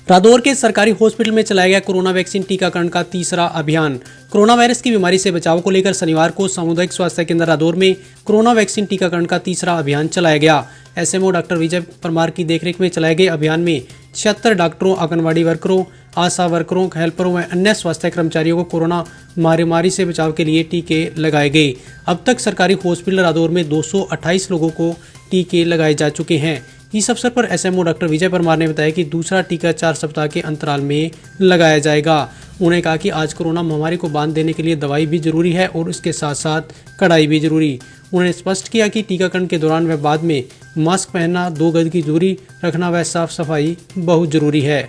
रादौर के सरकारी हॉस्पिटल में चलाया गया कोरोना वैक्सीन टीकाकरण का तीसरा अभियान। कोरोना वायरस की बीमारी से बचाव को लेकर शनिवार को सामुदायिक स्वास्थ्य केंद्र रादौर में कोरोना वैक्सीन टीकाकरण का तीसरा अभियान चलाया गया। एसएमओ डॉक्टर विजय परमार की देखरेख में चलाए गए अभियान में 76 डॉक्टरों, आंगनबाड़ी वर्करों, आशा वर्करों, हेल्परों व अन्य स्वास्थ्य कर्मचारियों को कोरोना महामारी से बचाव के लिए टीके लगाए गए। अब तक सरकारी हॉस्पिटल रादौर में 228 लोगों को टीके लगाए जा चुके हैं। इस अवसर पर एसएमओ डॉक्टर विजय परमार ने बताया कि दूसरा टीका 4 सप्ताह के अंतराल में लगाया जाएगा। उन्होंने कहा कि आज कोरोना महामारी को बांध देने के लिए दवाई भी जरूरी है और इसके साथ साथ कड़ाई भी जरूरी। उन्होंने स्पष्ट किया कि टीकाकरण के दौरान व बाद में मास्क पहनना, 2 गज की दूरी रखना व साफ सफाई बहुत जरूरी है।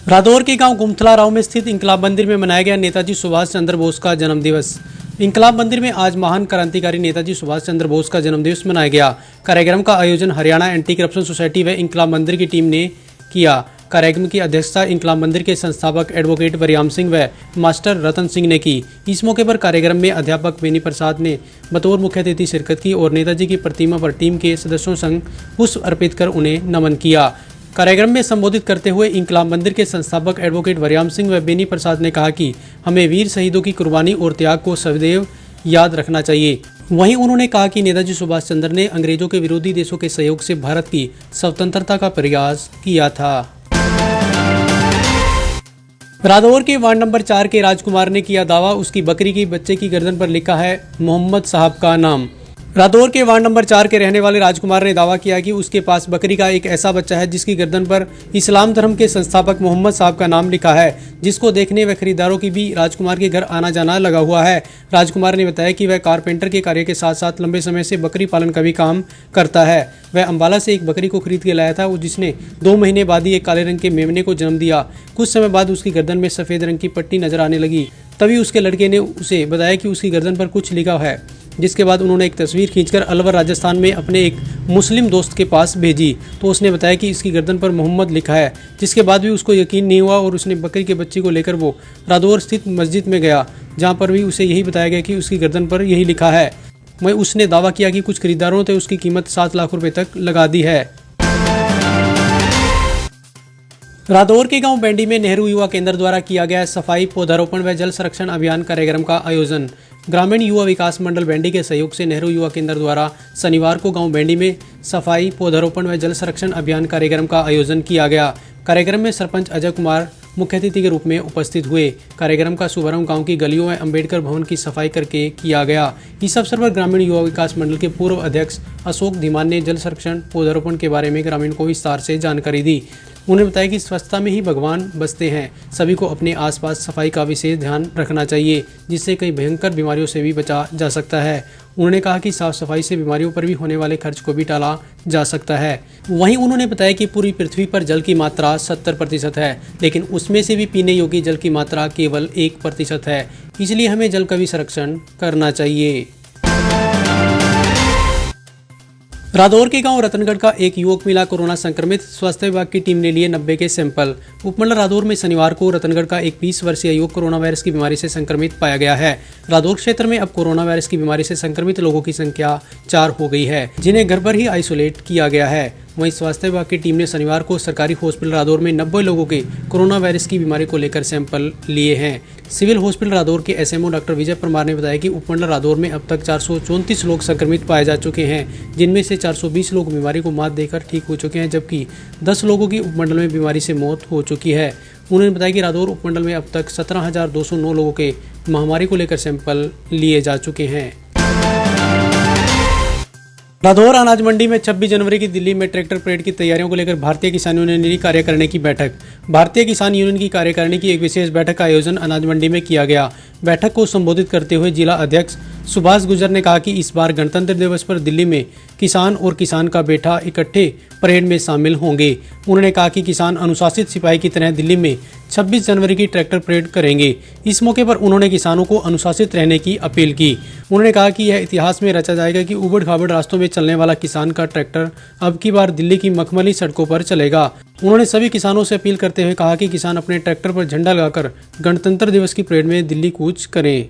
रादौर के गांव गुमथला राव में स्थित इंकलाब मंदिर में मनाया गया नेताजी सुभाष चंद्र बोस का जन्मदिवस। इंकलाब मंदिर में आज महान क्रांतिकारी नेताजी सुभाष चंद्र बोस का जन्मदिवस मनाया गया। कार्यक्रम का आयोजन हरियाणा एंटी करप्शन सोसाइटी व इंकलाब मंदिर की टीम ने किया। कार्यक्रम की अध्यक्षता इंकलाब मंदिर के संस्थापक एडवोकेट वरियाम सिंह व मास्टर रतन सिंह ने की। इस मौके पर कार्यक्रम में अध्यापक बेनी प्रसाद ने बतौर मुख्य अतिथि शिरकत की और नेताजी की प्रतिमा पर टीम के सदस्यों संग पुष्प अर्पित कर उन्हें नमन किया। कार्यक्रम में संबोधित करते हुए इंकलाब मंदिर के संस्थापक एडवोकेट वरियाम सिंह व बेनी प्रसाद ने कहा कि हमें वीर शहीदों की कुर्बानी और त्याग को सदैव याद रखना चाहिए। वहीं उन्होंने कहा कि नेताजी सुभाष चंद्र ने अंग्रेजों के विरोधी देशों के सहयोग से भारत की स्वतंत्रता का प्रयास किया था। रादौर के वार्ड नंबर 4 के राजकुमार ने किया दावा, उसकी बकरी की बच्चे की गर्दन पर लिखा है मोहम्मद साहब का नाम। रादौर के वार्ड नंबर 4 के रहने वाले राजकुमार ने दावा किया कि उसके पास बकरी का एक ऐसा बच्चा है जिसकी गर्दन पर इस्लाम धर्म के संस्थापक मोहम्मद साहब का नाम लिखा है, जिसको देखने व खरीदारों की भी राजकुमार के घर आना जाना लगा हुआ है। राजकुमार ने बताया कि वह कारपेंटर के कार्य के साथ साथ लंबे समय से बकरी पालन का भी काम करता है। वह अम्बाला से एक बकरी को खरीद के लाया था, जिसने 2 महीने बाद ही एक काले रंग के मेमने को जन्म दिया। कुछ समय बाद उसकी गर्दन में सफ़ेद रंग की पट्टी नजर आने लगी। तभी उसके लड़के ने उसे बताया कि उसकी गर्दन पर कुछ लिखा है, जिसके बाद उन्होंने एक तस्वीर खींचकर अलवर राजस्थान में अपने एक मुस्लिम दोस्त के पास भेजी तो उसने बताया कि इसकी गर्दन पर मोहम्मद लिखा है, जिसके बाद भी उसको यकीन नहीं हुआ और उसने बकरी के बच्चे को लेकर वो रादौर स्थित मस्जिद में गया, जहां पर भी उसे यही बताया गया कि उसकी गर्दन पर यही लिखा है। वहीं उसने दावा किया कि कुछ खरीदारों ने उसकी कीमत 7 लाख रुपए तक लगा दी है। रादौर के गांव बेंडी में नेहरू युवा केंद्र द्वारा किया गया सफाई, पौधारोपण व जल संरक्षण अभियान कार्यक्रम का आयोजन। ग्रामीण युवा विकास मंडल बेंडी के सहयोग से नेहरू युवा केंद्र द्वारा शनिवार को गांव बेंडी में सफाई, पौधारोपण व जल संरक्षण अभियान कार्यक्रम का आयोजन किया गया। कार्यक्रम में सरपंच अजय कुमार मुख्य अतिथि के रूप में उपस्थित हुए। कार्यक्रम का शुभारंभ गांव की गलियों व अम्बेडकर भवन की सफाई करके किया गया। इस अवसर पर ग्रामीण युवा विकास मंडल के पूर्व अध्यक्ष अशोक धीमान ने जल संरक्षण, पौधारोपण के बारे में ग्रामीण को विस्तार से जानकारी दी। उन्होंने बताया कि स्वच्छता में ही भगवान बसते हैं, सभी को अपने आसपास सफाई का विशेष ध्यान रखना चाहिए, जिससे कई भयंकर बीमारियों से भी बचा जा सकता है। उन्होंने कहा कि साफ सफाई से बीमारियों पर भी होने वाले खर्च को भी टाला जा सकता है। वहीं उन्होंने बताया कि पूरी पृथ्वी पर जल की मात्रा 70% है, लेकिन उसमें से भी पीने योग्य जल की मात्रा केवल 1% है। इसलिए हमें जल का भी संरक्षण करना चाहिए। रादौर के गांव रतनगढ़ का एक युवक मिला कोरोना संक्रमित। स्वास्थ्य विभाग की टीम ने लिए 90 के सैंपल। उपमंडल रादौर में शनिवार को रतनगढ़ का एक 20 वर्षीय युवक कोरोना वायरस की बीमारी से संक्रमित पाया गया है। रादौर क्षेत्र में अब कोरोना वायरस की बीमारी से संक्रमित लोगों की संख्या 4 हो गई है, जिन्हें घर पर ही आइसोलेट किया गया है। वहीं स्वास्थ्य विभाग की टीम ने शनिवार को सरकारी हॉस्पिटल रादौर में 90 लोगों के कोरोना वायरस की बीमारी को लेकर सैंपल लिए हैं। सिविल हॉस्पिटल रादौर के एसएमओ डॉक्टर विजय परमार ने बताया कि उपमंडल रादौर में अब तक 434 लोग संक्रमित पाए जा चुके हैं, जिनमें से 420 लोग बीमारी को मात देकर ठीक हो चुके हैं, जबकि 10 लोगों की उपमंडल में बीमारी से मौत हो चुकी है। उन्होंने बताया कि रादौर उपमंडल में अब तक 17,209 लोगों के महामारी को लेकर सैंपल लिए जा चुके हैं। रादौर अनाज मंडी में 26 जनवरी की दिल्ली में ट्रैक्टर परेड की तैयारियों को लेकर भारतीय किसान यूनियन ने कार्यकारिणी की बैठक। भारतीय किसान यूनियन की कार्यकारिणी की एक विशेष बैठक का आयोजन अनाज मंडी में किया गया। बैठक को संबोधित करते हुए जिला अध्यक्ष सुभाष गुर्जर ने कहा कि इस बार गणतंत्र दिवस पर दिल्ली में किसान और किसान का बेटा इकट्ठे परेड में शामिल होंगे। उन्होंने कहा कि किसान अनुशासित सिपाही की तरह दिल्ली में 26 जनवरी की ट्रैक्टर परेड करेंगे। इस मौके पर उन्होंने किसानों को अनुशासित रहने की अपील की। उन्होंने कहा कि यह इतिहास में रचा जाएगा कि उबड़ खाबड़ रास्तों में चलने वाला किसान का ट्रैक्टर अब की बार दिल्ली की मखमली सड़कों पर चलेगा। उन्होंने सभी किसानों से अपील करते हुए कहा कि किसान अपने ट्रैक्टर पर झंडा लगाकर गणतंत्र दिवस की परेड में दिल्ली कूच करें।